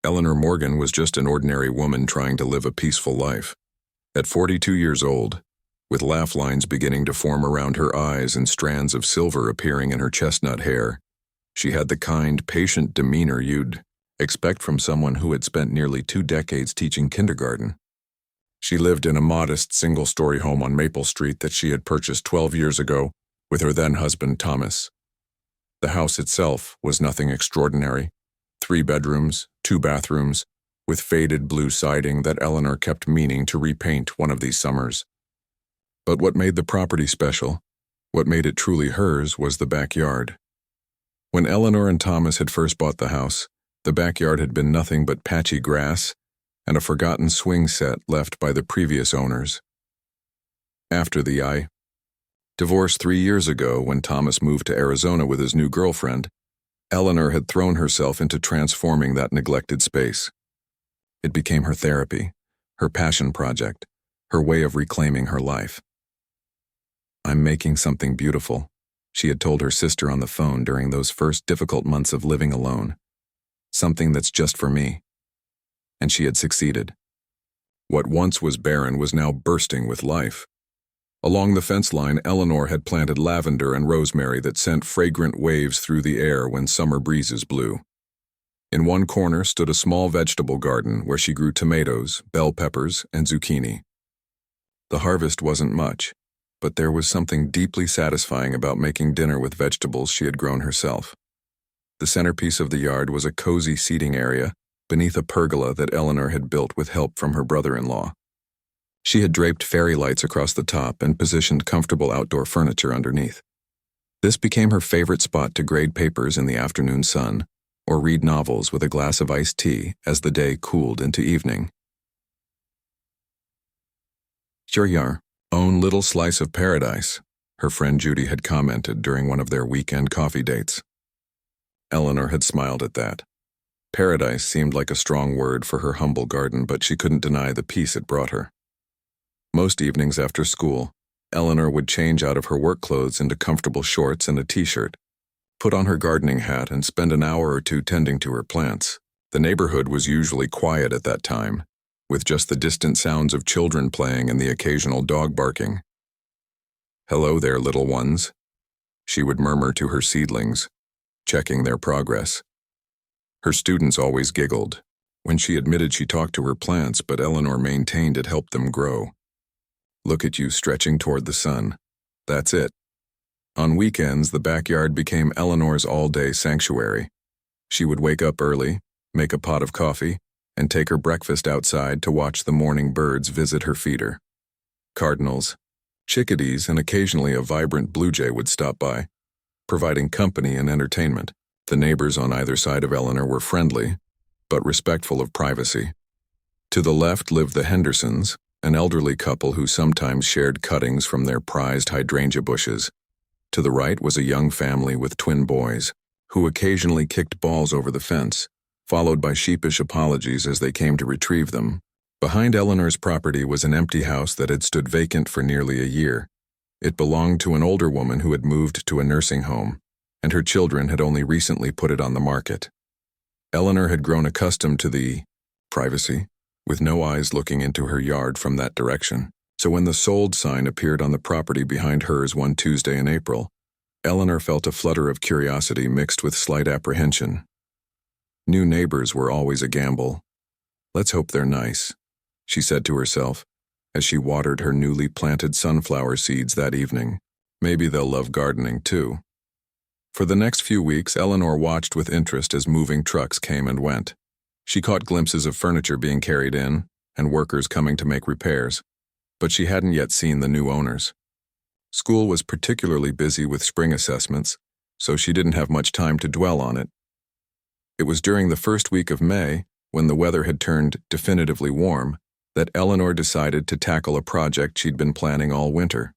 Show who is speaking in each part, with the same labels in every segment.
Speaker 1: Eleanor Morgan was just an ordinary woman trying to live a peaceful life. At 42 years old, with laugh lines beginning to form around her eyes and strands of silver appearing in her chestnut hair, she had the kind, patient demeanor you'd expect from someone who had spent nearly 2 decades teaching kindergarten. She lived in a modest single-story home on Maple Street that she had purchased 12 years ago with her then-husband Thomas. The house itself was nothing extraordinary. 3 bedrooms, 2 bathrooms, with faded blue siding that Eleanor kept meaning to repaint one of these summers. But what made the property special, what made it truly hers, was the backyard. When Eleanor and Thomas had first bought the house, the backyard had been nothing but patchy grass and a forgotten swing set left by the previous owners. After the divorce 3 years ago, when Thomas moved to Arizona with his new girlfriend, Eleanor had thrown herself into transforming that neglected space. It became her therapy, her passion project, her way of reclaiming her life. "I'm making something beautiful," she had told her sister on the phone during those first difficult months of living alone. "Something that's just for me." And she had succeeded. What once was barren was now bursting with life. Along the fence line, Eleanor had planted lavender and rosemary that sent fragrant waves through the air when summer breezes blew. In one corner stood a small vegetable garden where she grew tomatoes, bell peppers, and zucchini. The harvest wasn't much, but there was something deeply satisfying about making dinner with vegetables she had grown herself. The centerpiece of the yard was a cozy seating area beneath a pergola that Eleanor had built with help from her brother-in-law. She had draped fairy lights across the top and positioned comfortable outdoor furniture underneath. This became her favorite spot to grade papers in the afternoon sun or read novels with a glass of iced tea as the day cooled into evening. "You're your own little slice of paradise," her friend Judy had commented during one of their weekend coffee dates. Eleanor had smiled at that. Paradise seemed like a strong word for her humble garden, but she couldn't deny the peace it brought her. Most evenings after school, Eleanor would change out of her work clothes into comfortable shorts and a t-shirt, put on her gardening hat, and spend an hour or two tending to her plants. The neighborhood was usually quiet at that time, with just the distant sounds of children playing and the occasional dog barking. "Hello there, little ones," she would murmur to her seedlings, checking their progress. Her students always giggled when she admitted she talked to her plants, but Eleanor maintained it helped them grow. "Look at you stretching toward the sun. That's it." On weekends, the backyard became Eleanor's all-day sanctuary. She would wake up early, make a pot of coffee, and take her breakfast outside to watch the morning birds visit her feeder. Cardinals, chickadees, and occasionally a vibrant blue jay would stop by, providing company and entertainment. The neighbors on either side of Eleanor were friendly, but respectful of privacy. To the left lived the Hendersons, an elderly couple who sometimes shared cuttings from their prized hydrangea bushes. To the right was a young family with twin boys, who occasionally kicked balls over the fence, followed by sheepish apologies as they came to retrieve them. Behind Eleanor's property was an empty house that had stood vacant for nearly a year. It belonged to an older woman who had moved to a nursing home, and her children had only recently put it on the market. Eleanor had grown accustomed to the privacy, with no eyes looking into her yard from that direction. So when the sold sign appeared on the property behind hers one Tuesday in April, Eleanor felt a flutter of curiosity mixed with slight apprehension. New neighbors were always a gamble. "Let's hope they're nice," she said to herself as she watered her newly planted sunflower seeds that evening. "Maybe they'll love gardening too." For the next few weeks, Eleanor watched with interest as moving trucks came and went. She caught glimpses of furniture being carried in and workers coming to make repairs, but she hadn't yet seen the new owners. School was particularly busy with spring assessments, so she didn't have much time to dwell on it. It was during the first week of May, when the weather had turned definitively warm, that Eleanor decided to tackle a project she'd been planning all winter.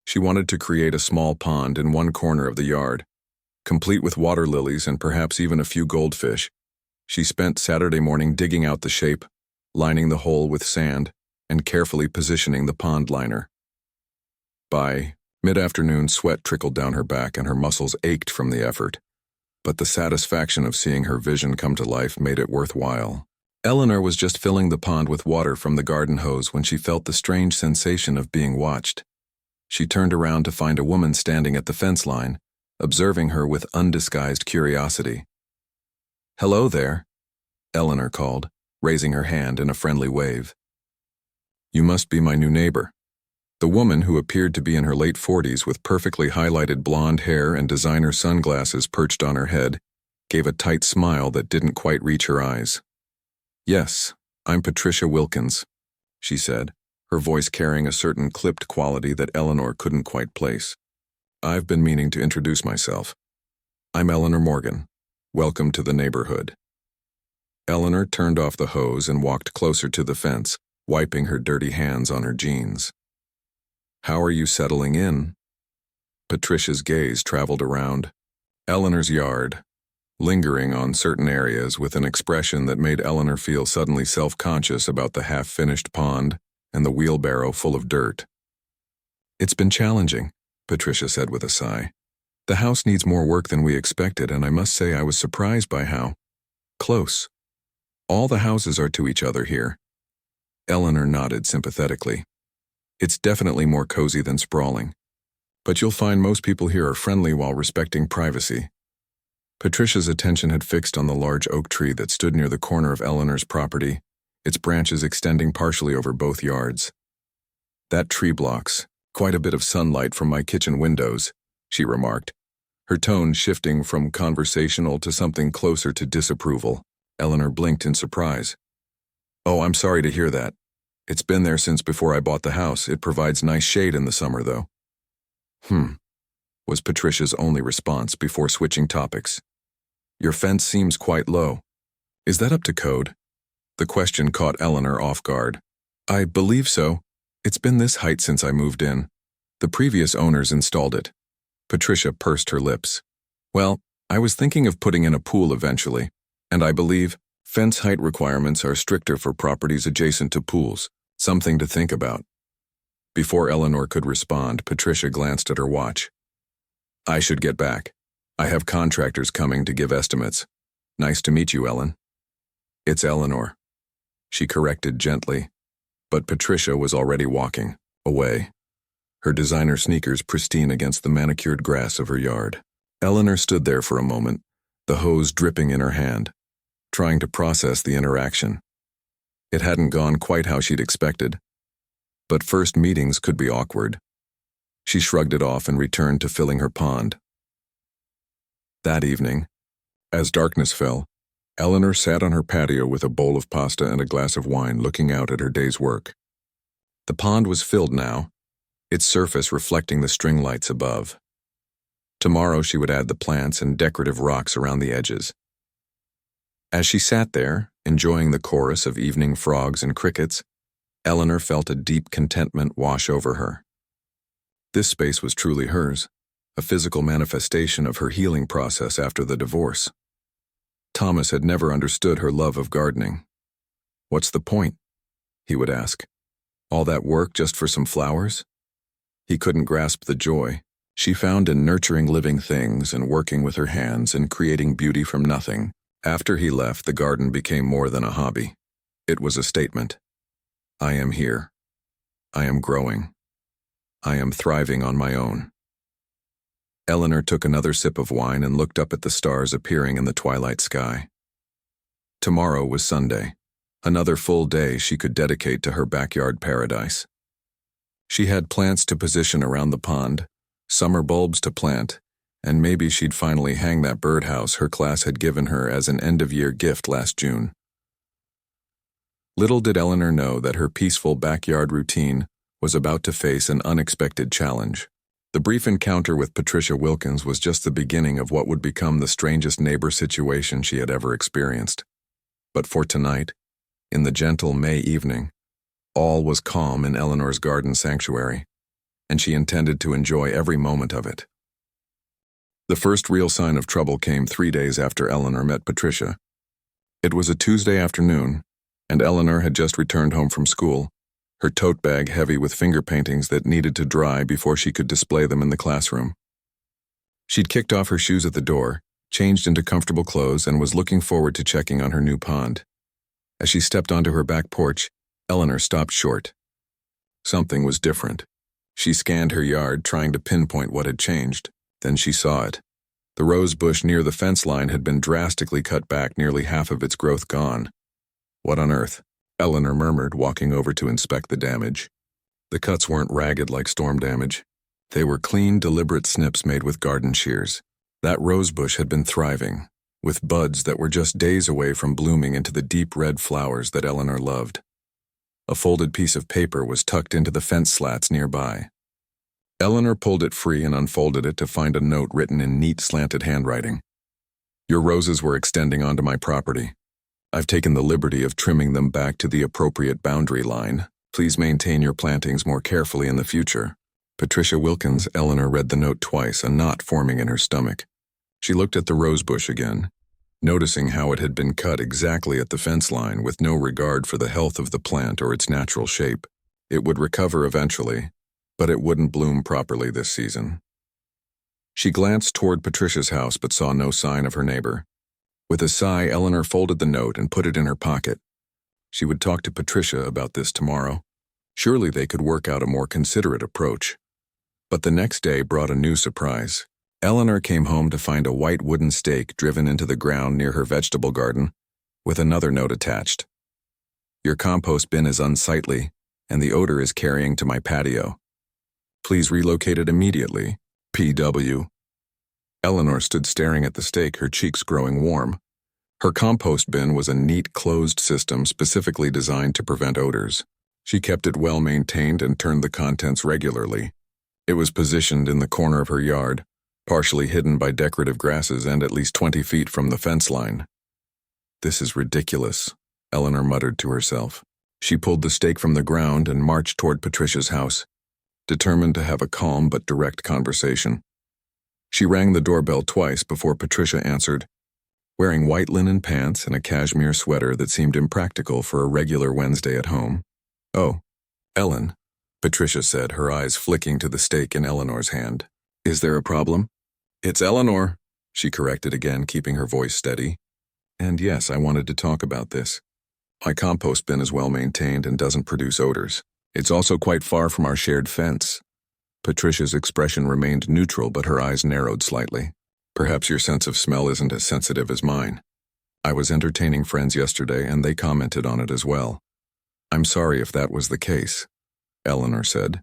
Speaker 1: She wanted to create a small pond in one corner of the yard, complete with water lilies and perhaps even a few goldfish. She spent Saturday morning digging out the shape, lining the hole with sand, and carefully positioning the pond liner. By mid-afternoon, sweat trickled down her back and her muscles ached from the effort. but the satisfaction of seeing her vision come to life made it worthwhile. Eleanor was just filling the pond with water from the garden hose when she felt the strange sensation of being watched. She turned around to find a woman standing at the fence line, observing her with undisguised curiosity. "Hello there," Eleanor called, raising her hand in a friendly wave. "You must be my new neighbor." The woman, who appeared to be in her late 40s with perfectly highlighted blonde hair and designer sunglasses perched on her head, gave a tight smile that didn't quite reach her eyes. "Yes, I'm Patricia Wilkins," she said, her voice carrying a certain clipped quality that Eleanor couldn't quite place. "I've been meaning to introduce myself. I'm Eleanor Morgan. Welcome to the neighborhood." Eleanor turned off the hose and walked closer to the fence, wiping her dirty hands on her jeans. "How are you settling in?" Patricia's gaze traveled around Eleanor's yard, lingering on certain areas with an expression that made Eleanor feel suddenly self-conscious about the half-finished pond and the wheelbarrow full of dirt. "It's been challenging," Patricia said with a sigh. "The house needs more work than we expected, and I must say I was surprised by how close all the houses are to each other here." Eleanor nodded sympathetically. "It's definitely more cozy than sprawling. But you'll find most people here are friendly while respecting privacy." Patricia's attention had fixed on the large oak tree that stood near the corner of Eleanor's property, its branches extending partially over both yards. "That tree blocks quite a bit of sunlight from my kitchen windows," she remarked, her tone shifting from conversational to something closer to disapproval. Eleanor blinked in surprise. "Oh, I'm sorry to hear that. It's been there since before I bought the house. It provides nice shade in the summer, though." Was Patricia's only response before switching topics. "Your fence seems quite low. Is that up to code?" The question caught Eleanor off guard. "I believe so. It's been this height since I moved in. The previous owners installed it." Patricia pursed her lips. "Well, I was thinking of putting in a pool eventually, and I believe fence height requirements are stricter for properties adjacent to pools. Something to think about." Before Eleanor could respond, Patricia glanced at her watch. "I should get back. I have contractors coming to give estimates. Nice to meet you, Ellen." "It's Eleanor," she corrected gently, but Patricia was already walking away, her designer sneakers pristine against the manicured grass of her yard. Eleanor stood there for a moment, the hose dripping in her hand, trying to process the interaction. It hadn't gone quite how she'd expected, but first meetings could be awkward. She shrugged it off and returned to filling her pond. That evening, as darkness fell, Eleanor sat on her patio with a bowl of pasta and a glass of wine, looking out at her day's work. The pond was filled now, its surface reflecting the string lights above. Tomorrow she would add the plants and decorative rocks around the edges. As she sat there, enjoying the chorus of evening frogs and crickets, Eleanor felt a deep contentment wash over her. This space was truly hers, a physical manifestation of her healing process after the divorce. Thomas had never understood her love of gardening. "What's the point?" he would ask. "All that work just for some flowers?" He couldn't grasp the joy she found in nurturing living things and working with her hands and creating beauty from nothing. After he left, the garden became more than a hobby. It was a statement. I am here. I am growing. I am thriving on my own. Eleanor took another sip of wine and looked up at the stars appearing in the twilight sky. Tomorrow was Sunday, another full day she could dedicate to her backyard paradise. She had plants to position around the pond, summer bulbs to plant, and maybe she'd finally hang that birdhouse her class had given her as an end-of-year gift last June. Little did Eleanor know that her peaceful backyard routine was about to face an unexpected challenge. The brief encounter with Patricia Wilkins was just the beginning of what would become the strangest neighbor situation she had ever experienced. But for tonight, in the gentle May evening, all was calm in Eleanor's garden sanctuary, and she intended to enjoy every moment of it. The first real sign of trouble came 3 days after Eleanor met Patricia. It was a Tuesday afternoon, and Eleanor had just returned home from school, her tote bag heavy with finger paintings that needed to dry before she could display them in the classroom. She'd kicked off her shoes at the door, changed into comfortable clothes, and was looking forward to checking on her new pond. As she stepped onto her back porch, Eleanor stopped short. Something was different. She scanned her yard, trying to pinpoint what had changed. Then she saw it. The rose bush near the fence line had been drastically cut back, nearly half of its growth gone. "What on earth?" Eleanor murmured, walking over to inspect the damage. The cuts weren't ragged like storm damage. They were clean, deliberate snips made with garden shears. That rose bush had been thriving, with buds that were just days away from blooming into the deep red flowers that Eleanor loved. A folded piece of paper was tucked into the fence slats nearby. Eleanor pulled it free and unfolded it to find a note written in neat, slanted handwriting. "Your roses were extending onto my property. I've taken the liberty of trimming them back to the appropriate boundary line. Please maintain your plantings more carefully in the future. Patricia Wilkins." Eleanor read the note twice, a knot forming in her stomach. She looked at the rose bush again, noticing how it had been cut exactly at the fence line with no regard for the health of the plant or its natural shape. It would recover eventually, but it wouldn't bloom properly this season. She glanced toward Patricia's house but saw no sign of her neighbor. With a sigh, Eleanor folded the note and put it in her pocket. She would talk to Patricia about this tomorrow. Surely they could work out a more considerate approach. But the next day brought a new surprise. Eleanor came home to find a white wooden stake driven into the ground near her vegetable garden, with another note attached. "Your compost bin is unsightly, and the odor is carrying to my patio. Please relocate it immediately. P.W." Eleanor stood staring at the stake, her cheeks growing warm. Her compost bin was a neat, closed system specifically designed to prevent odors. She kept it well maintained and turned the contents regularly. It was positioned in the corner of her yard, partially hidden by decorative grasses and at least 20 feet from the fence line. "This is ridiculous," Eleanor muttered to herself. She pulled the stake from the ground and marched toward Patricia's house, determined to have a calm but direct conversation. She rang the doorbell twice before Patricia answered, wearing white linen pants and a cashmere sweater that seemed impractical for a regular Wednesday at home. "Oh, Ellen," Patricia said, her eyes flicking to the stake in Eleanor's hand. "Is there a problem?" "It's Eleanor," she corrected again, keeping her voice steady. "And yes, I wanted to talk about this. My compost bin is well maintained and doesn't produce odors. It's also quite far from our shared fence." Patricia's expression remained neutral, but her eyes narrowed slightly. "Perhaps your sense of smell isn't as sensitive as mine. I was entertaining friends yesterday and they commented on it as well. I'm sorry if that was the case," Eleanor said,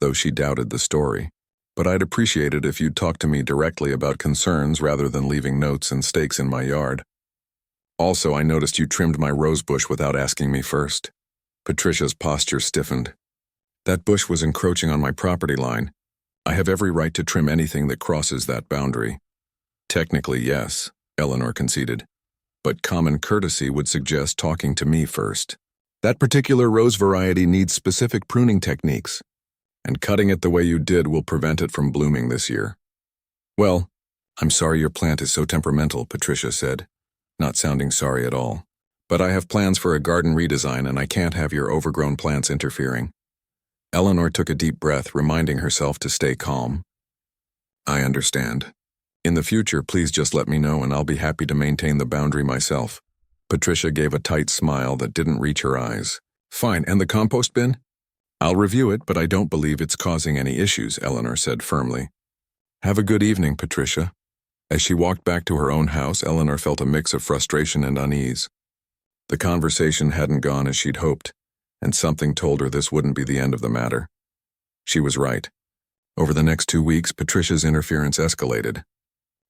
Speaker 1: though she doubted the story. "But I'd appreciate it if you'd talk to me directly about concerns rather than leaving notes and stakes in my yard. Also, I noticed you trimmed my rose bush without asking me first." Patricia's posture stiffened. "That bush was encroaching on my property line. I have every right to trim anything that crosses that boundary." "Technically, yes," Eleanor conceded, "but common courtesy would suggest talking to me first. That particular rose variety needs specific pruning techniques, and cutting it the way you did will prevent it from blooming this year." "Well, I'm sorry your plant is so temperamental," Patricia said, not sounding sorry at all. "But I have plans for a garden redesign and I can't have your overgrown plants interfering." Eleanor took a deep breath, reminding herself to stay calm. "I understand. In the future, please just let me know and I'll be happy to maintain the boundary myself." Patricia gave a tight smile that didn't reach her eyes. "Fine, and the compost bin? I'll review it, but I don't believe it's causing any issues," Eleanor said firmly. "Have a good evening, Patricia." As she walked back to her own house, Eleanor felt a mix of frustration and unease. The conversation hadn't gone as she'd hoped, and something told her this wouldn't be the end of the matter. She was right. Over the next 2 weeks, Patricia's interference escalated.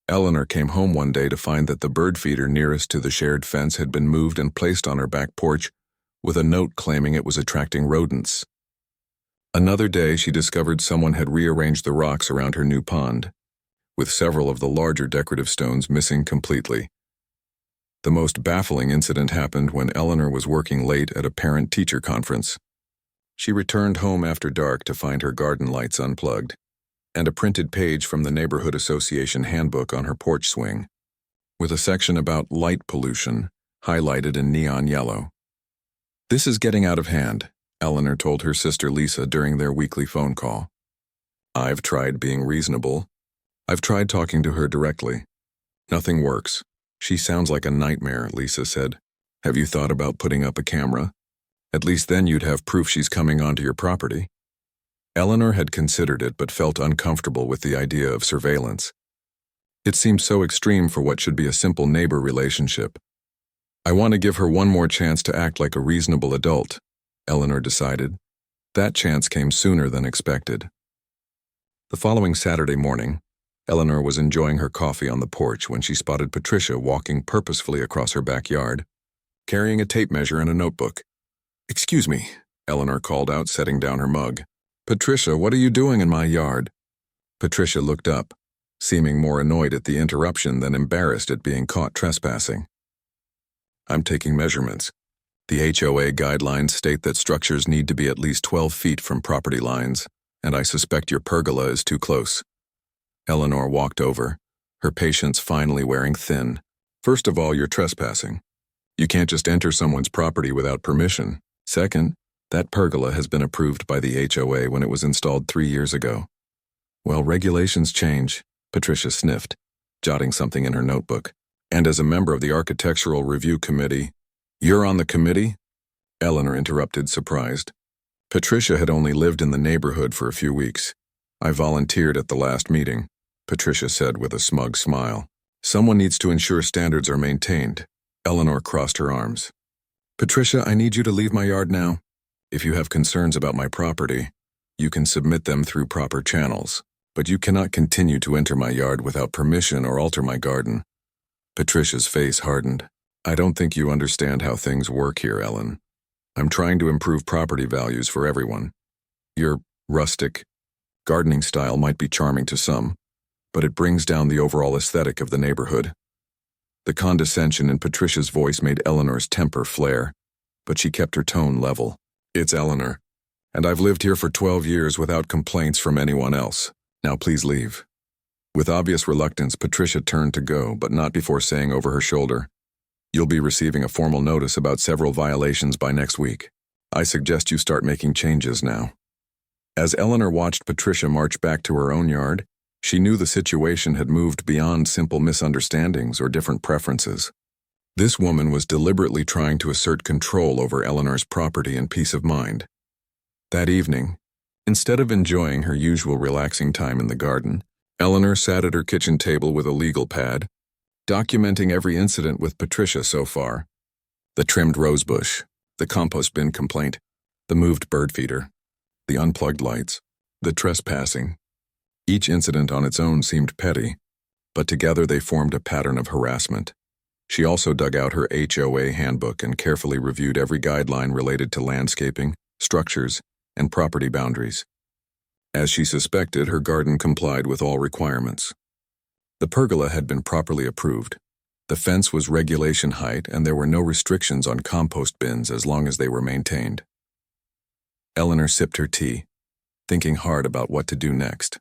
Speaker 1: Eleanor came home one day to find that the bird feeder nearest to the shared fence had been moved and placed on her back porch, with a note claiming it was attracting rodents. Another day, she discovered someone had rearranged the rocks around her new pond, with several of the larger decorative stones missing completely. The most baffling incident happened when Eleanor was working late at a parent-teacher conference. She returned home after dark to find her garden lights unplugged, and a printed page from the Neighborhood Association handbook on her porch swing, with a section about light pollution highlighted in neon yellow. "This is getting out of hand," Eleanor told her sister Lisa during their weekly phone call. "I've tried being reasonable. I've tried talking to her directly. Nothing works. She sounds like a nightmare, Lisa said. Have you thought about putting up a camera? At least then you'd have proof she's coming onto your property. Eleanor had considered it but felt uncomfortable with the idea of surveillance. It seemed so extreme for what should be a simple neighbor relationship. I want to give her one more chance to act like a reasonable adult, Eleanor decided. That chance came sooner than expected. The following Saturday morning, Eleanor was enjoying her coffee on the porch when she spotted Patricia walking purposefully across her backyard, carrying a tape measure and a notebook. "Excuse me," Eleanor called out, setting down her mug. "Patricia, what are you doing in my yard?" Patricia looked up, seeming more annoyed at the interruption than embarrassed at being caught trespassing. "I'm taking measurements. The HOA guidelines state that structures need to be at least 12 feet from property lines, and I suspect your pergola is too close." Eleanor walked over, her patience finally wearing thin. "First of all, you're trespassing. You can't just enter someone's property without permission. Second, that pergola has been approved by the HOA when it was installed 3 years ago." "Well, regulations change," Patricia sniffed, jotting something in her notebook. "And as a member of the Architectural Review Committee—" "You're on the committee?" Eleanor interrupted, surprised. Patricia had only lived in the neighborhood for a few weeks. "I volunteered at the last meeting," Patricia said with a smug smile. "Someone needs to ensure standards are maintained." Eleanor crossed her arms. "Patricia, I need you to leave my yard now. If you have concerns about my property, you can submit them through proper channels, but you cannot continue to enter my yard without permission or alter my garden." Patricia's face hardened. "I don't think you understand how things work here, Ellen. I'm trying to improve property values for everyone. Your rustic gardening style might be charming to some, but it brings down the overall aesthetic of the neighborhood." The condescension in Patricia's voice made Eleanor's temper flare, but she kept her tone level. "It's Eleanor, and I've lived here for 12 years without complaints from anyone else. Now please leave." With obvious reluctance, Patricia turned to go, but not before saying over her shoulder, "You'll be receiving a formal notice about several violations by next week. I suggest you start making changes now." As Eleanor watched Patricia march back to her own yard, she knew the situation had moved beyond simple misunderstandings or different preferences. This woman was deliberately trying to assert control over Eleanor's property and peace of mind. That evening, instead of enjoying her usual relaxing time in the garden, Eleanor sat at her kitchen table with a legal pad, documenting every incident with Patricia so far. The trimmed rosebush, the compost bin complaint, the moved bird feeder, the unplugged lights, the trespassing. Each incident on its own seemed petty, but together they formed a pattern of harassment. She also dug out her HOA handbook and carefully reviewed every guideline related to landscaping, structures, and property boundaries. As she suspected, her garden complied with all requirements. The pergola had been properly approved. The fence was regulation height, and there were no restrictions on compost bins as long as they were maintained. Eleanor sipped her tea, thinking hard about what to do next.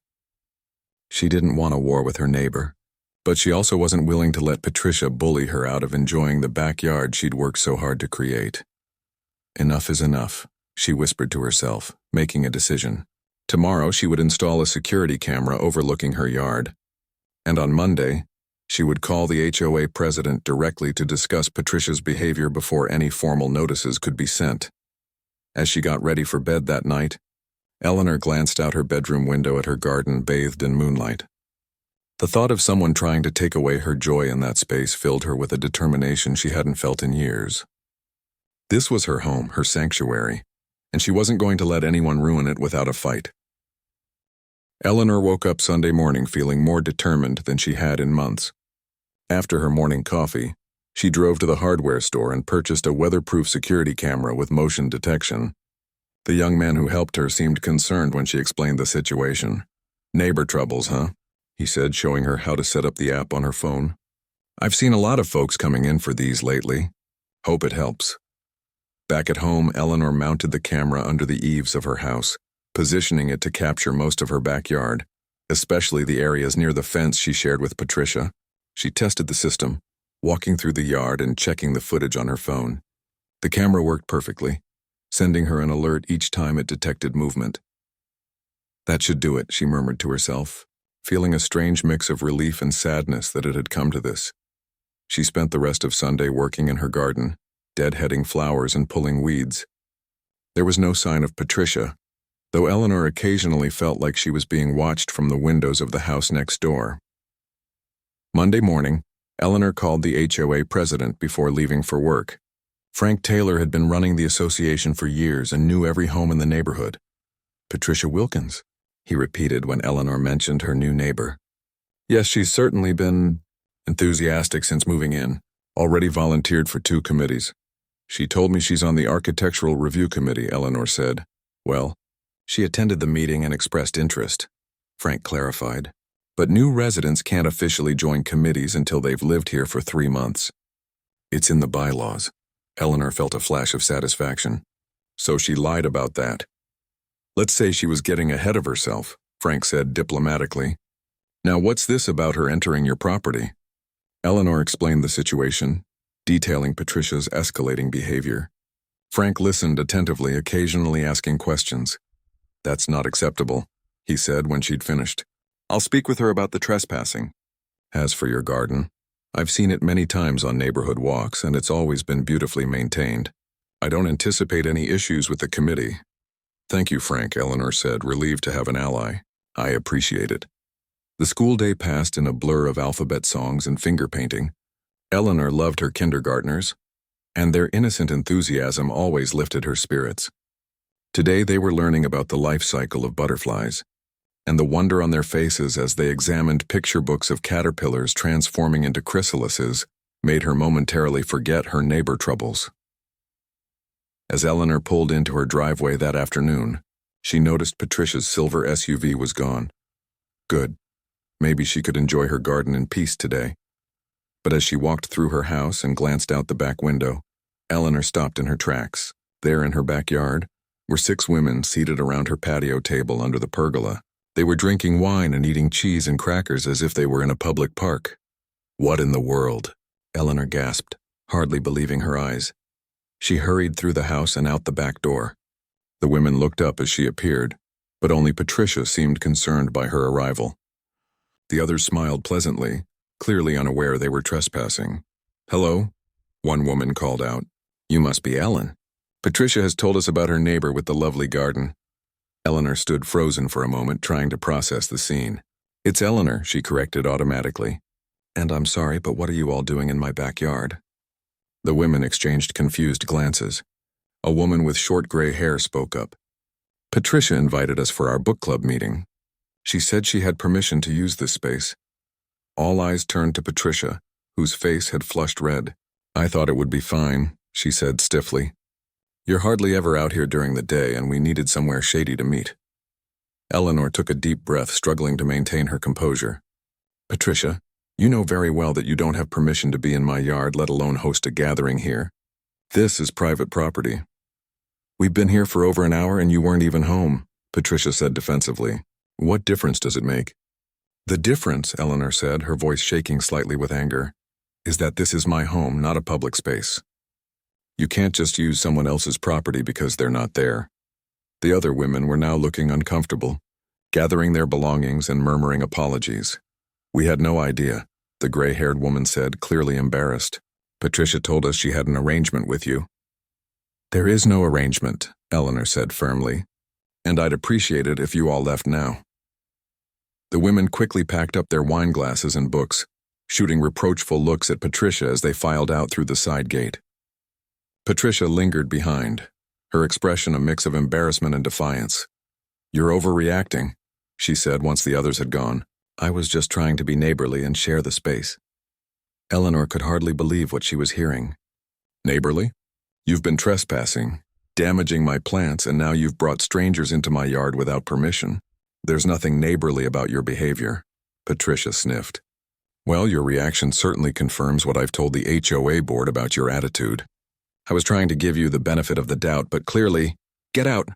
Speaker 1: She didn't want a war with her neighbor, but she also wasn't willing to let Patricia bully her out of enjoying the backyard she'd worked so hard to create. "Enough is enough," she whispered to herself, making a decision. Tomorrow she would install a security camera overlooking her yard, and on Monday, she would call the HOA president directly to discuss Patricia's behavior before any formal notices could be sent. As she got ready for bed that night, Eleanor glanced out her bedroom window at her garden bathed in moonlight. The thought of someone trying to take away her joy in that space filled her with a determination she hadn't felt in years. This was her home, her sanctuary, and she wasn't going to let anyone ruin it without a fight. Eleanor woke up Sunday morning feeling more determined than she had in months. After her morning coffee, she drove to the hardware store and purchased a weatherproof security camera with motion detection. The young man who helped her seemed concerned when she explained the situation. "Neighbor troubles, huh?" he said, showing her how to set up the app on her phone. "I've seen a lot of folks coming in for these lately. Hope it helps." Back at home, Eleanor mounted the camera under the eaves of her house, positioning it to capture most of her backyard, especially the areas near the fence she shared with Patricia. She tested the system, walking through the yard and checking the footage on her phone. The camera worked perfectly, sending her an alert each time it detected movement. "That should do it," she murmured to herself, feeling a strange mix of relief and sadness that it had come to this. She spent the rest of Sunday working in her garden, deadheading flowers and pulling weeds. There was no sign of Patricia, though Eleanor occasionally felt like she was being watched from the windows of the house next door. Monday morning, Eleanor called the HOA president before leaving for work. Frank Taylor had been running the association for years and knew every home in the neighborhood. Patricia Wilkins, he repeated when Eleanor mentioned her new neighbor. Yes, she's certainly been enthusiastic since moving in, already volunteered for 2 committees. She told me she's on the Architectural Review Committee, Eleanor said. Well, she attended the meeting and expressed interest, Frank clarified. But new residents can't officially join committees until they've lived here for 3 months. It's in the bylaws. Eleanor felt a flash of satisfaction. So she lied about that. Let's say she was getting ahead of herself, Frank said diplomatically. Now what's this about her entering your property? Eleanor explained the situation, detailing Patricia's escalating behavior. Frank listened attentively, occasionally asking questions. That's not acceptable, he said when she'd finished. I'll speak with her about the trespassing. As for your garden, I've seen it many times on neighborhood walks, and it's always been beautifully maintained. I don't anticipate any issues with the committee. Thank you, Frank, Eleanor said, relieved to have an ally. I appreciate it. The school day passed in a blur of alphabet songs and finger painting. Eleanor loved her kindergartners, and their innocent enthusiasm always lifted her spirits. Today they were learning about the life cycle of butterflies, and the wonder on their faces as they examined picture books of caterpillars transforming into chrysalises made her momentarily forget her neighbor troubles. As Eleanor pulled into her driveway that afternoon, she noticed Patricia's silver SUV was gone. Good. Maybe she could enjoy her garden in peace today. But as she walked through her house and glanced out the back window, Eleanor stopped in her tracks. There in her backyard were 6 women seated around her patio table under the pergola. They were drinking wine and eating cheese and crackers as if they were in a public park. What in the world? Eleanor gasped, hardly believing her eyes. She hurried through the house and out the back door. The women looked up as she appeared, but only Patricia seemed concerned by her arrival. The others smiled pleasantly, clearly unaware they were trespassing. Hello, one woman called out. You must be Ellen. Patricia has told us about her neighbor with the lovely garden. Eleanor stood frozen for a moment, trying to process the scene. It's Eleanor, she corrected automatically. And I'm sorry, but what are you all doing in my backyard? The women exchanged confused glances. A woman with short gray hair spoke up. Patricia invited us for our book club meeting. She said she had permission to use this space. All eyes turned to Patricia, whose face had flushed red. I thought it would be fine, she said stiffly. You're hardly ever out here during the day, and we needed somewhere shady to meet. Eleanor took a deep breath, struggling to maintain her composure. Patricia, you know very well that you don't have permission to be in my yard, let alone host a gathering here. This is private property. We've been here for over an hour and you weren't even home, Patricia said defensively. What difference does it make? The difference, Eleanor said, her voice shaking slightly with anger, is that this is my home, not a public space. You can't just use someone else's property because they're not there. The other women were now looking uncomfortable, gathering their belongings and murmuring apologies. We had no idea, the gray-haired woman said, clearly embarrassed. Patricia told us she had an arrangement with you. There is no arrangement, Eleanor said firmly, and I'd appreciate it if you all left now. The women quickly packed up their wine glasses and books, shooting reproachful looks at Patricia as they filed out through the side gate. Patricia lingered behind, her expression a mix of embarrassment and defiance. You're overreacting, she said once the others had gone. I was just trying to be neighborly and share the space. Eleanor could hardly believe what she was hearing. Neighborly? You've been trespassing, damaging my plants, and now you've brought strangers into my yard without permission. There's nothing neighborly about your behavior, Patricia sniffed. Well, your reaction certainly confirms what I've told the HOA board about your attitude. I was trying to give you the benefit of the doubt, but clearly, get out,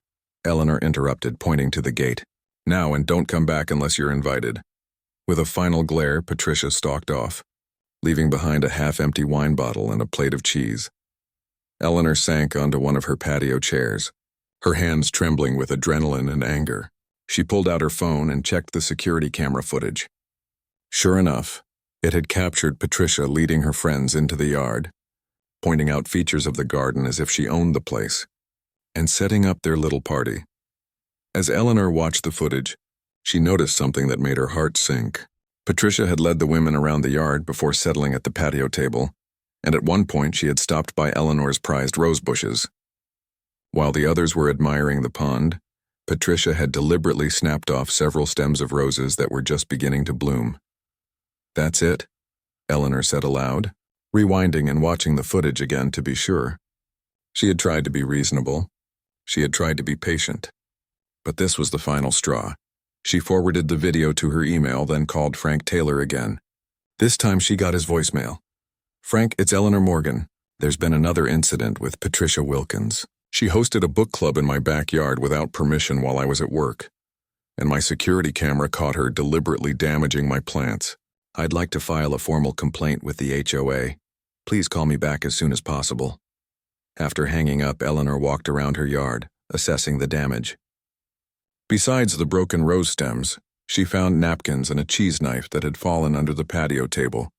Speaker 1: Eleanor interrupted, pointing to the gate. Now, and don't come back unless you're invited. With a final glare, Patricia stalked off, leaving behind a half-empty wine bottle and a plate of cheese. Eleanor sank onto one of her patio chairs, her hands trembling with adrenaline and anger. She pulled out her phone and checked the security camera footage. Sure enough, it had captured Patricia leading her friends into the yard, pointing out features of the garden as if she owned the place, and setting up their little party. As Eleanor watched the footage, she noticed something that made her heart sink. Patricia had led the women around the yard before settling at the patio table, and at one point she had stopped by Eleanor's prized rose bushes. While the others were admiring the pond, Patricia had deliberately snapped off several stems of roses that were just beginning to bloom. "That's it," Eleanor said aloud, rewinding and watching the footage again to be sure. She had tried to be reasonable. She had tried to be patient. But this was the final straw. She forwarded the video to her email, then called Frank Taylor again. This time she got his voicemail. "Frank, it's Eleanor Morgan. There's been another incident with Patricia Wilkins. She hosted a book club in my backyard without permission while I was at work, and my security camera caught her deliberately damaging my plants. I'd like to file a formal complaint with the HOA. Please call me back as soon as possible." After hanging up, Eleanor walked around her yard, assessing the damage. Besides the broken rose stems, she found napkins and a cheese knife that had fallen under the patio table,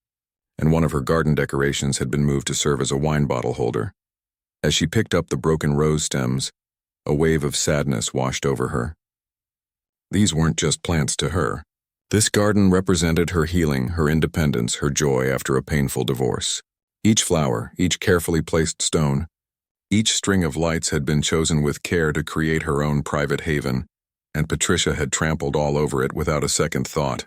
Speaker 1: and one of her garden decorations had been moved to serve as a wine bottle holder. As she picked up the broken rose stems, a wave of sadness washed over her. These weren't just plants to her. This garden represented her healing, her independence, her joy after a painful divorce. Each flower, each carefully placed stone, each string of lights had been chosen with care to create her own private haven, and Patricia had trampled all over it without a second thought.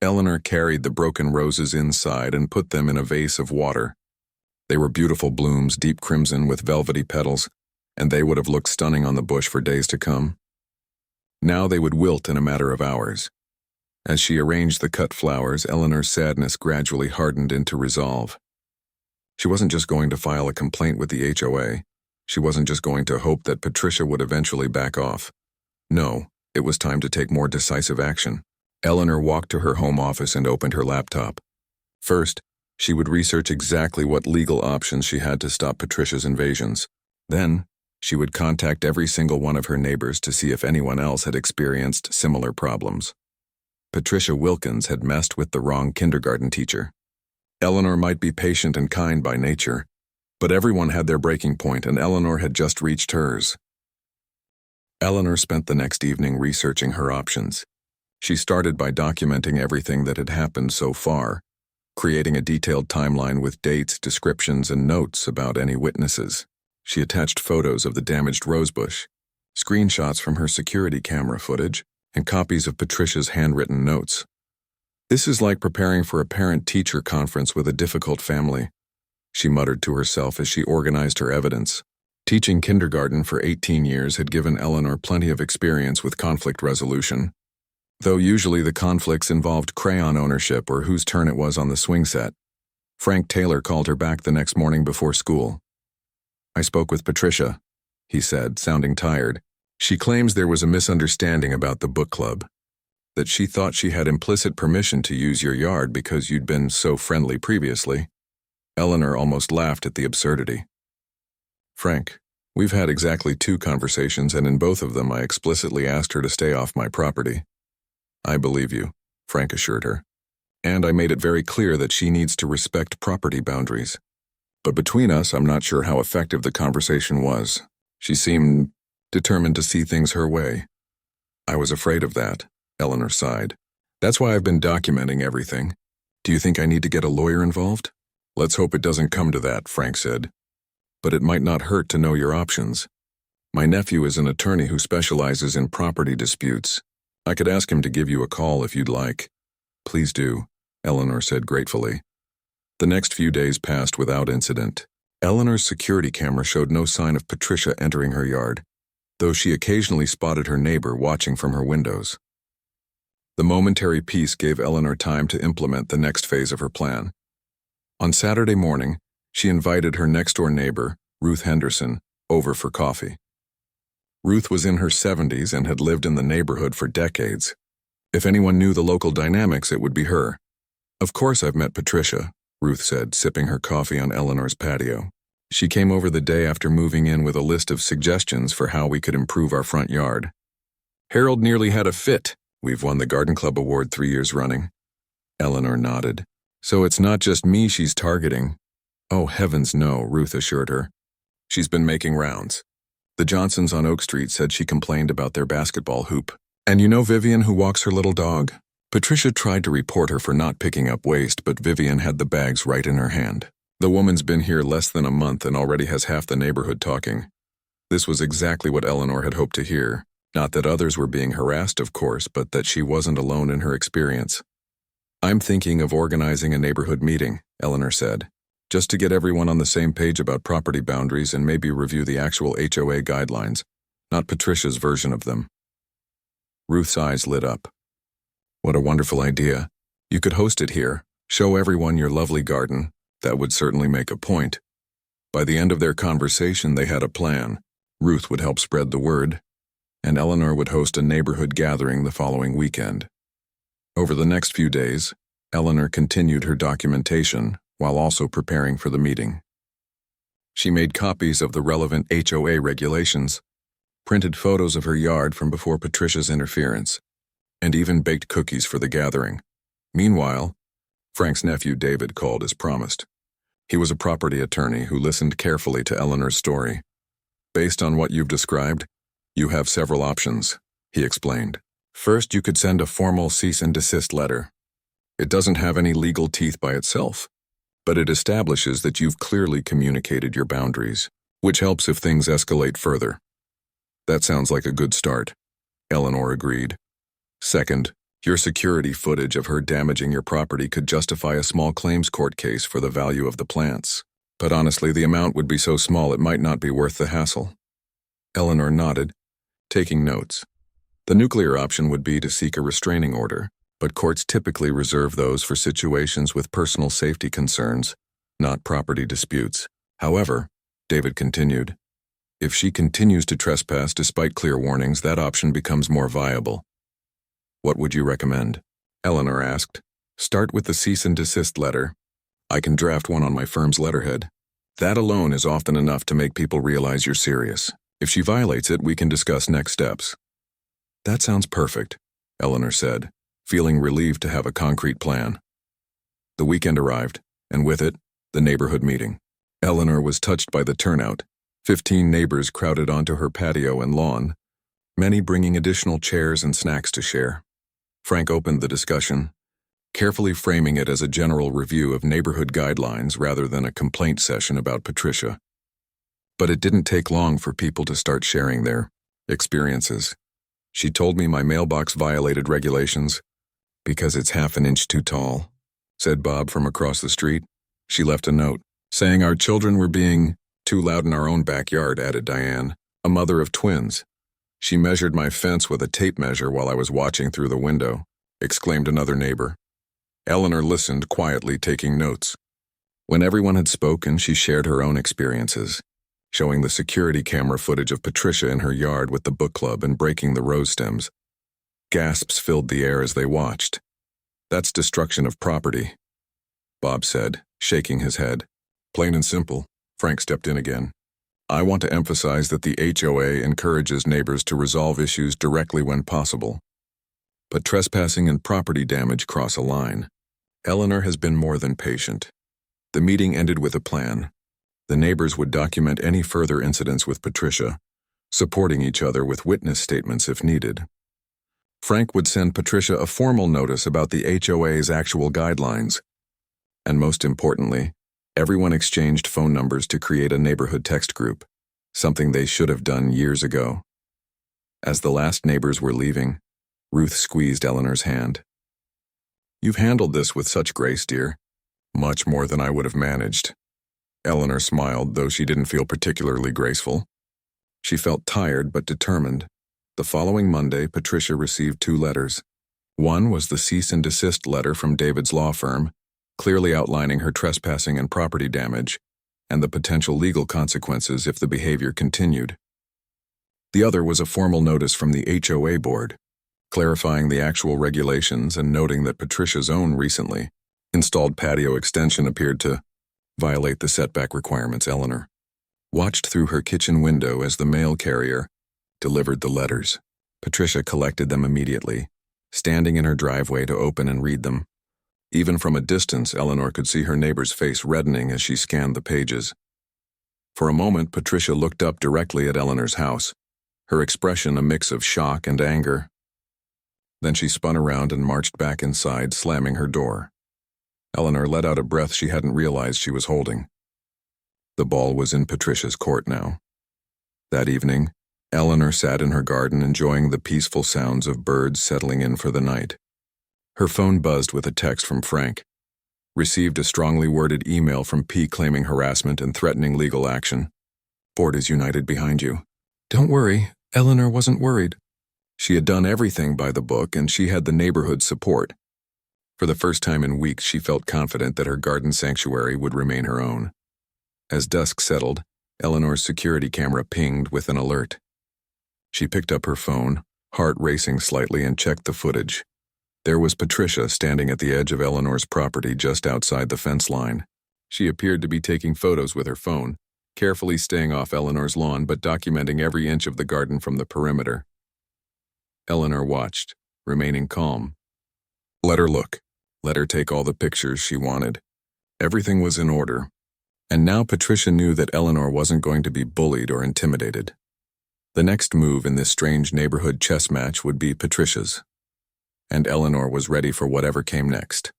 Speaker 1: Eleanor carried the broken roses inside and put them in a vase of water. They were beautiful blooms, deep crimson with velvety petals, and they would have looked stunning on the bush for days to come. Now they would wilt in a matter of hours. As she arranged the cut flowers, Eleanor's sadness gradually hardened into resolve. She wasn't just going to file a complaint with the HOA. She wasn't just going to hope that Patricia would eventually back off. No, it was time to take more decisive action. Eleanor walked to her home office and opened her laptop. First, she would research exactly what legal options she had to stop Patricia's invasions. Then, she would contact every single one of her neighbors to see if anyone else had experienced similar problems. Patricia Wilkins had messed with the wrong kindergarten teacher. Eleanor might be patient and kind by nature, but everyone had their breaking point, and Eleanor had just reached hers. Eleanor spent the next evening researching her options. She started by documenting everything that had happened so far, creating a detailed timeline with dates, descriptions, and notes about any witnesses. She attached photos of the damaged rosebush, screenshots from her security camera footage, and copies of Patricia's handwritten notes. "This is like preparing for a parent-teacher conference with a difficult family," she muttered to herself as she organized her evidence. Teaching kindergarten for 18 years had given Eleanor plenty of experience with conflict resolution, though usually the conflicts involved crayon ownership or whose turn it was on the swing set. Frank Taylor called her back the next morning before school. "I spoke with Patricia," he said, sounding tired. "She claims there was a misunderstanding about the book club, that she thought she had implicit permission to use your yard because you'd been so friendly previously." Eleanor almost laughed at the absurdity. "Frank, we've had exactly 2 conversations, and in both of them I explicitly asked her to stay off my property." "I believe you," Frank assured her. "And I made it very clear that she needs to respect property boundaries. But between us, I'm not sure how effective the conversation was. She seemed determined to see things her way." "I was afraid of that," Eleanor sighed. "That's why I've been documenting everything. Do you think I need to get a lawyer involved?" "Let's hope it doesn't come to that," Frank said. "But it might not hurt to know your options. My nephew is an attorney who specializes in property disputes. I could ask him to give you a call if you'd like." "Please do," Eleanor said gratefully. The next few days passed without incident. Eleanor's security camera showed no sign of Patricia entering her yard, though she occasionally spotted her neighbor watching from her windows. The momentary peace gave Eleanor time to implement the next phase of her plan. On Saturday morning, she invited her next-door neighbor, Ruth Henderson, over for coffee. Ruth was in her 70s and had lived in the neighborhood for decades. If anyone knew the local dynamics, it would be her. "Of course I've met Patricia," Ruth said, sipping her coffee on Eleanor's patio. "She came over the day after moving in with a list of suggestions for how we could improve our front yard. Harold nearly had a fit. We've won the Garden Club Award 3 years running. Eleanor nodded. So it's not just me she's targeting. Oh, heavens no, Ruth assured her. She's been making rounds. The Johnsons on Oak Street said she complained about their basketball hoop. And you know Vivian who walks her little dog? Patricia tried to report her for not picking up waste, but Vivian had the bags right in her hand. The woman's been here less than a month and already has half the neighborhood talking. This was exactly what Eleanor had hoped to hear. Not that others were being harassed, of course, but that she wasn't alone in her experience. I'm thinking of organizing a neighborhood meeting, Eleanor said, just to get everyone on the same page about property boundaries and maybe review the actual HOA guidelines, not Patricia's version of them. Ruth's eyes lit up. What a wonderful idea. You could host it here, show everyone your lovely garden. That would certainly make a point. By the end of their conversation, they had a plan. Ruth would help spread the word, and Eleanor would host a neighborhood gathering the following weekend. Over the next few days, Eleanor continued her documentation while also preparing for the meeting. She made copies of the relevant HOA regulations, printed photos of her yard from before Patricia's interference, and even baked cookies for the gathering. Meanwhile, Frank's nephew David called as promised. He was a property attorney who listened carefully to Eleanor's story. Based on what you've described, you have several options, he explained. First, you could send a formal cease and desist letter. It doesn't have any legal teeth by itself, but it establishes that you've clearly communicated your boundaries, which helps if things escalate further. That sounds like a good start, Eleanor agreed. Second, your security footage of her damaging your property could justify a small claims court case for the value of the plants. But honestly, the amount would be so small it might not be worth the hassle. Eleanor nodded, taking notes. The nuclear option would be to seek a restraining order, but courts typically reserve those for situations with personal safety concerns, not property disputes. However, David continued, if she continues to trespass despite clear warnings, that option becomes more viable. What would you recommend? Eleanor asked. Start with the cease and desist letter. I can draft one on my firm's letterhead. That alone is often enough to make people realize you're serious. If she violates it, we can discuss next steps. That sounds perfect, Eleanor said, feeling relieved to have a concrete plan. The weekend arrived, and with it, the neighborhood meeting. Eleanor was touched by the turnout. 15 neighbors crowded onto her patio and lawn, many bringing additional chairs and snacks to share. Frank opened the discussion, carefully framing it as a general review of neighborhood guidelines rather than a complaint session about Patricia. But it didn't take long for people to start sharing their experiences. She told me my mailbox violated regulations because it's half an inch too tall, said Bob from across the street. She left a note, saying our children were being too loud in our own backyard, added Diane, a mother of twins. She measured my fence with a tape measure while I was watching through the window, exclaimed another neighbor. Eleanor listened quietly, taking notes. When everyone had spoken, she shared her own experiences, showing the security camera footage of Patricia in her yard with the book club and breaking the rose stems. Gasps filled the air as they watched. That's destruction of property, Bob said, shaking his head. Plain and simple. Frank stepped in again. I want to emphasize that the HOA encourages neighbors to resolve issues directly when possible. But trespassing and property damage cross a line. Eleanor has been more than patient. The meeting ended with a plan. The neighbors would document any further incidents with Patricia, supporting each other with witness statements if needed. Frank would send Patricia a formal notice about the HOA's actual guidelines. And most importantly, everyone exchanged phone numbers to create a neighborhood text group, something they should have done years ago. As the last neighbors were leaving, Ruth squeezed Eleanor's hand. You've handled this with such grace, dear. Much more than I would have managed. Eleanor smiled, though she didn't feel particularly graceful. She felt tired but determined. The following Monday, Patricia received 2 letters. One was the cease and desist letter from David's law firm, clearly outlining her trespassing and property damage, and the potential legal consequences if the behavior continued. The other was a formal notice from the HOA board, clarifying the actual regulations and noting that Patricia's own recently installed patio extension appeared to violate the setback requirements. Eleanor watched through her kitchen window as the mail carrier delivered the letters. Patricia collected them immediately, standing in her driveway to open and read them. Even from a distance, Eleanor could see her neighbor's face reddening as she scanned the pages. For a moment, Patricia looked up directly at Eleanor's house, her expression a mix of shock and anger. Then she spun around and marched back inside, slamming her door. Eleanor let out a breath she hadn't realized she was holding. The ball was in Patricia's court now. That evening, Eleanor sat in her garden enjoying the peaceful sounds of birds settling in for the night. Her phone buzzed with a text from Frank. Received a strongly worded email from P claiming harassment and threatening legal action. Board is united behind you. Don't worry, Eleanor wasn't worried. She had done everything by the book and she had the neighborhood's support. For the first time in weeks, she felt confident that her garden sanctuary would remain her own. As dusk settled, Eleanor's security camera pinged with an alert. She picked up her phone, heart racing slightly, and checked the footage. There was Patricia standing at the edge of Eleanor's property just outside the fence line. She appeared to be taking photos with her phone, carefully staying off Eleanor's lawn but documenting every inch of the garden from the perimeter. Eleanor watched, remaining calm. Let her look. Let her take all the pictures she wanted. Everything was in order. And now Patricia knew that Eleanor wasn't going to be bullied or intimidated. The next move in this strange neighborhood chess match would be Patricia's. And Eleanor was ready for whatever came next.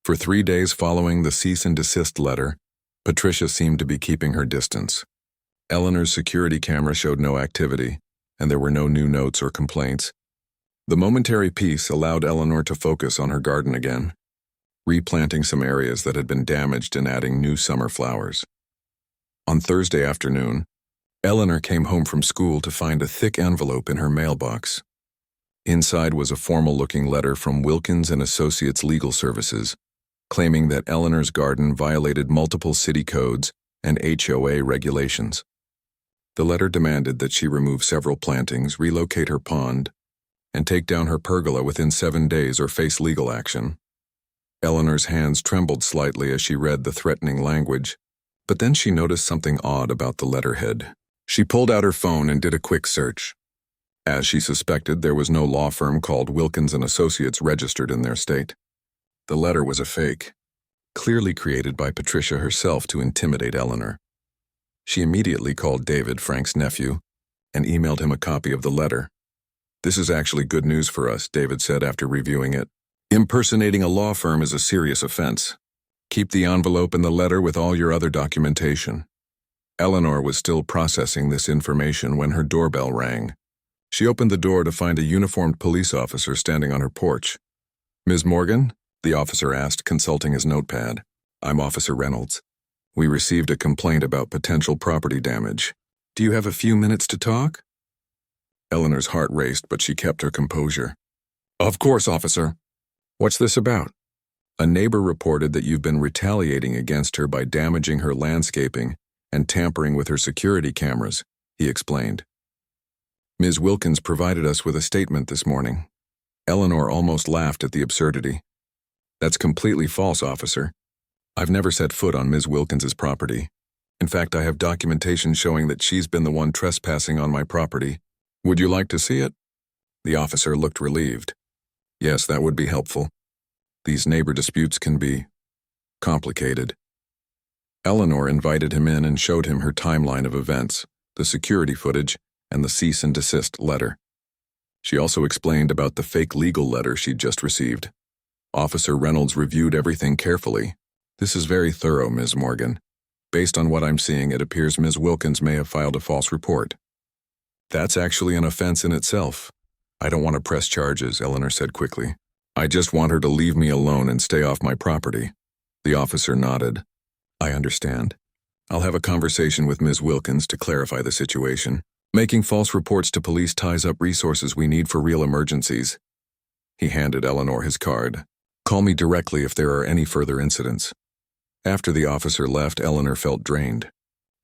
Speaker 1: For 3 days following the cease and desist letter, Patricia seemed to be keeping her distance. Eleanor's security camera showed no activity, and there were no new notes or complaints. The momentary peace allowed Eleanor to focus on her garden again, replanting some areas that had been damaged and adding new summer flowers. On Thursday afternoon, Eleanor came home from school to find a thick envelope in her mailbox. Inside was a formal-looking letter from Wilkins & Associates Legal Services, claiming that Eleanor's garden violated multiple city codes and HOA regulations. The letter demanded that she remove several plantings, relocate her pond, and take down her pergola within 7 days or face legal action. Eleanor's hands trembled slightly as she read the threatening language, but then she noticed something odd about the letterhead. She pulled out her phone and did a quick search. As she suspected, there was no law firm called Wilkins & Associates registered in their state. The letter was a fake, clearly created by Patricia herself to intimidate Eleanor. She immediately called David, Frank's nephew, and emailed him a copy of the letter. This is actually good news for us, David said after reviewing it. Impersonating a law firm is a serious offense. Keep the envelope and the letter with all your other documentation. Eleanor was still processing this information when her doorbell rang. She opened the door to find a uniformed police officer standing on her porch. Ms. Morgan? The officer asked, consulting his notepad. I'm Officer Reynolds. We received a complaint about potential property damage. Do you have a few minutes to talk? Eleanor's heart raced, but she kept her composure. Of course, officer. What's this about? A neighbor reported that you've been retaliating against her by damaging her landscaping and tampering with her security cameras, he explained. Ms. Wilkins provided us with a statement this morning. Eleanor almost laughed at the absurdity. That's completely false, officer. I've never set foot on Ms. Wilkins's property. In fact, I have documentation showing that she's been the one trespassing on my property. Would you like to see it? The officer looked relieved. Yes, that would be helpful. These neighbor disputes can be complicated. Eleanor invited him in and showed him her timeline of events, the security footage, and the cease and desist letter. She also explained about the fake legal letter she'd just received. Officer Reynolds reviewed everything carefully. This is very thorough, Ms. Morgan. Based on what I'm seeing, it appears Ms. Wilkins may have filed a false report. That's actually an offense in itself. I don't want to press charges, Eleanor said quickly. I just want her to leave me alone and stay off my property. The officer nodded. I understand. I'll have a conversation with Ms. Wilkins to clarify the situation. Making false reports to police ties up resources we need for real emergencies. He handed Eleanor his card. Call me directly if there are any further incidents. After the officer left, Eleanor felt drained.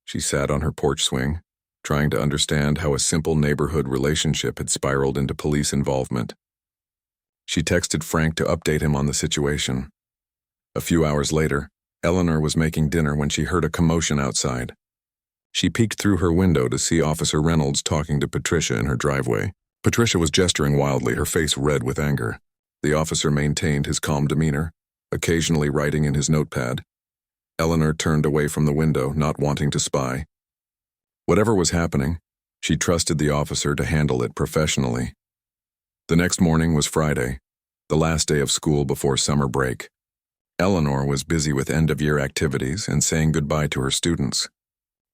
Speaker 1: She sat on her porch swing, trying to understand how a simple neighborhood relationship had spiraled into police involvement. She texted Frank to update him on the situation. A few hours later, Eleanor was making dinner when she heard a commotion outside. She peeked through her window to see Officer Reynolds talking to Patricia in her driveway. Patricia was gesturing wildly, her face red with anger. The officer maintained his calm demeanor, occasionally writing in his notepad. Eleanor turned away from the window, not wanting to spy. Whatever was happening, she trusted the officer to handle it professionally. The next morning was Friday, the last day of school before summer break. Eleanor was busy with end-of-year activities and saying goodbye to her students.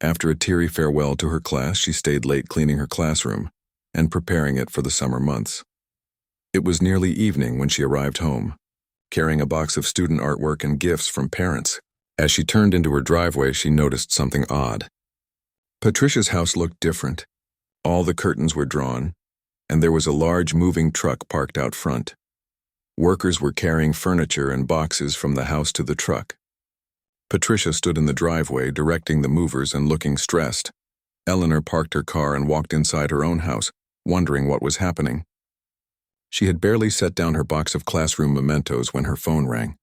Speaker 1: After a teary farewell to her class, she stayed late cleaning her classroom and preparing it for the summer months. It was nearly evening when she arrived home, carrying a box of student artwork and gifts from parents. As she turned into her driveway, she noticed something odd. Patricia's house looked different. All the curtains were drawn, and there was a large moving truck parked out front. Workers were carrying furniture and boxes from the house to the truck. Patricia stood in the driveway, directing the movers and looking stressed. Eleanor parked her car and walked inside her own house, wondering what was happening. She had barely set down her box of classroom mementos when her phone rang.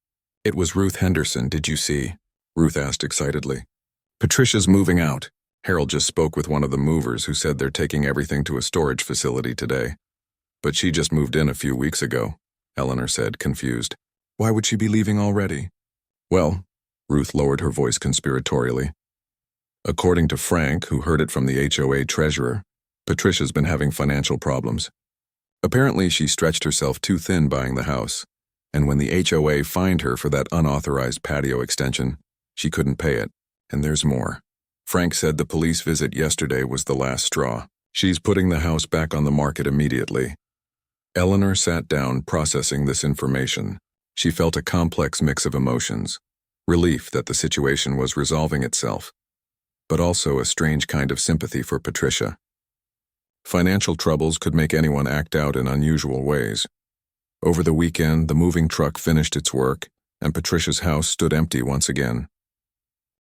Speaker 1: It was Ruth Henderson, did you see? Ruth asked excitedly. Patricia's moving out. Harold just spoke with one of the movers who said they're taking everything to a storage facility today. But she just moved in a few weeks ago, Eleanor said, confused. Why would she be leaving already? Well, Ruth lowered her voice conspiratorially. According to Frank, who heard it from the HOA treasurer, Patricia's been having financial problems. Apparently, she stretched herself too thin buying the house, and when the HOA fined her for that unauthorized patio extension, she couldn't pay it. And there's more. Frank said the police visit yesterday was the last straw. She's putting the house back on the market immediately. Eleanor sat down, processing this information. She felt a complex mix of emotions. Relief that the situation was resolving itself, but also a strange kind of sympathy for Patricia. Financial troubles could make anyone act out in unusual ways. Over the weekend, the moving truck finished its work, and Patricia's house stood empty once again.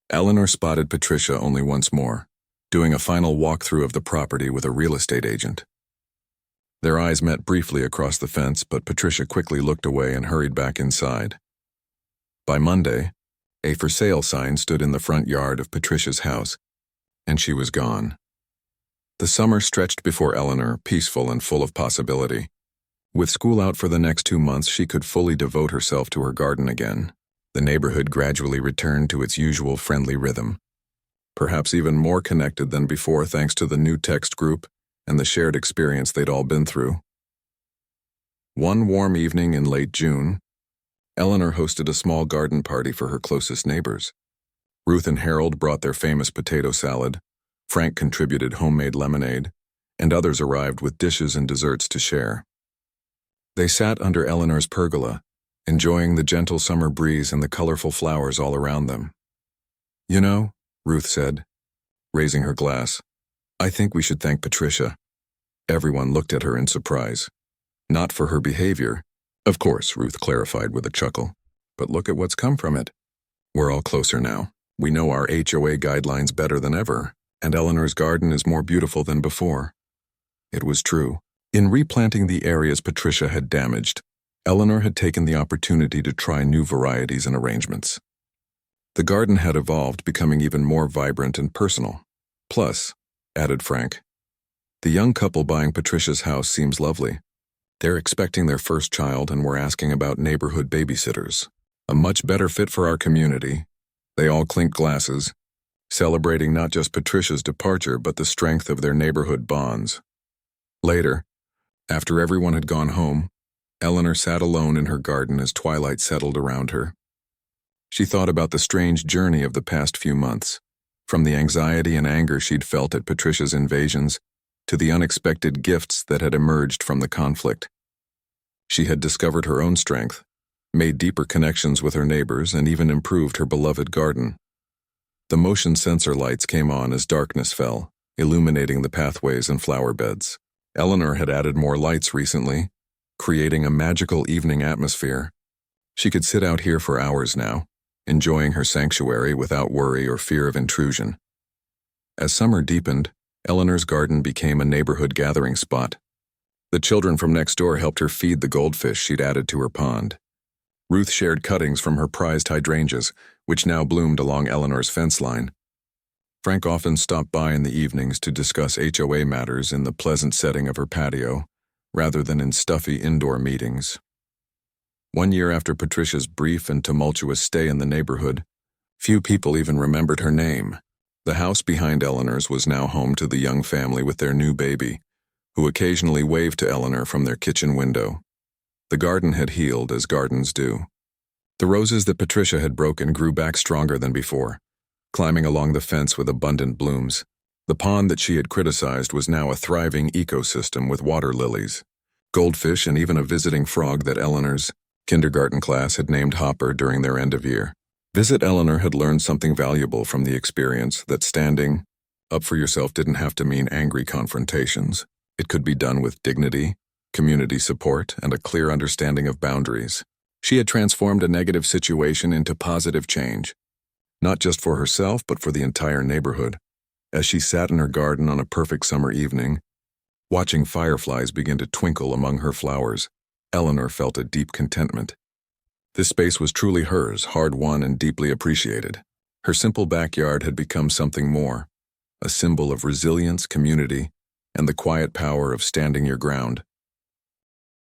Speaker 1: Eleanor spotted Patricia only once more, doing a final walkthrough of the property with a real estate agent. Their eyes met briefly across the fence, but Patricia quickly looked away and hurried back inside. By Monday, a for sale sign stood in the front yard of Patricia's house, and she was gone. The summer stretched before Eleanor, peaceful and full of possibility. With school out for the next 2 months, she could fully devote herself to her garden again. The neighborhood gradually returned to its usual friendly rhythm, perhaps even more connected than before thanks to the new text group and the shared experience they'd all been through. One warm evening in late June, Eleanor hosted a small garden party for her closest neighbors. Ruth and Harold brought their famous potato salad, Frank contributed homemade lemonade, and others arrived with dishes and desserts to share. They sat under Eleanor's pergola, enjoying the gentle summer breeze and the colorful flowers all around them. You know, Ruth said, raising her glass, I think we should thank Patricia. Everyone looked at her in surprise. Not for her behavior, of course, Ruth clarified with a chuckle, but look at what's come from it. We're all closer now. We know our HOA guidelines better than ever, and Eleanor's garden is more beautiful than before. It was true. In replanting the areas Patricia had damaged, Eleanor had taken the opportunity to try new varieties and arrangements. The garden had evolved, becoming even more vibrant and personal. Plus, added Frank, the young couple buying Patricia's house seems lovely. They're expecting their first child and were asking about neighborhood babysitters. A much better fit for our community. They all clinked glasses, celebrating not just Patricia's departure but the strength of their neighborhood bonds. Later, after everyone had gone home, Eleanor sat alone in her garden as twilight settled around her. She thought about the strange journey of the past few months, from the anxiety and anger she'd felt at Patricia's invasions to the unexpected gifts that had emerged from the conflict. She had discovered her own strength, made deeper connections with her neighbors, and even improved her beloved garden. The motion sensor lights came on as darkness fell, illuminating the pathways and flower beds. Eleanor had added more lights recently, creating a magical evening atmosphere. She could sit out here for hours now, enjoying her sanctuary without worry or fear of intrusion. As summer deepened, Eleanor's garden became a neighborhood gathering spot. The children from next door helped her feed the goldfish she'd added to her pond. Ruth shared cuttings from her prized hydrangeas, which now bloomed along Eleanor's fence line. Frank often stopped by in the evenings to discuss HOA matters in the pleasant setting of her patio, rather than in stuffy indoor meetings. 1 year after Patricia's brief and tumultuous stay in the neighborhood, few people even remembered her name. The house behind Eleanor's was now home to the young family with their new baby, who occasionally waved to Eleanor from their kitchen window. The garden had healed as gardens do. The roses that Patricia had broken grew back stronger than before, climbing along the fence with abundant blooms. The pond that she had criticized was now a thriving ecosystem with water lilies, goldfish, and even a visiting frog that Eleanor's kindergarten class had named Hopper during their end of year. Eleanor had learned something valuable from the experience, that standing up for yourself didn't have to mean angry confrontations. It could be done with dignity, community support, and a clear understanding of boundaries. She had transformed a negative situation into positive change, not just for herself but for the entire neighborhood. As she sat in her garden on a perfect summer evening, watching fireflies begin to twinkle among her flowers, Eleanor felt a deep contentment. This space was truly hers, hard-won and deeply appreciated. Her simple backyard had become something more, a symbol of resilience, community, and the quiet power of standing your ground.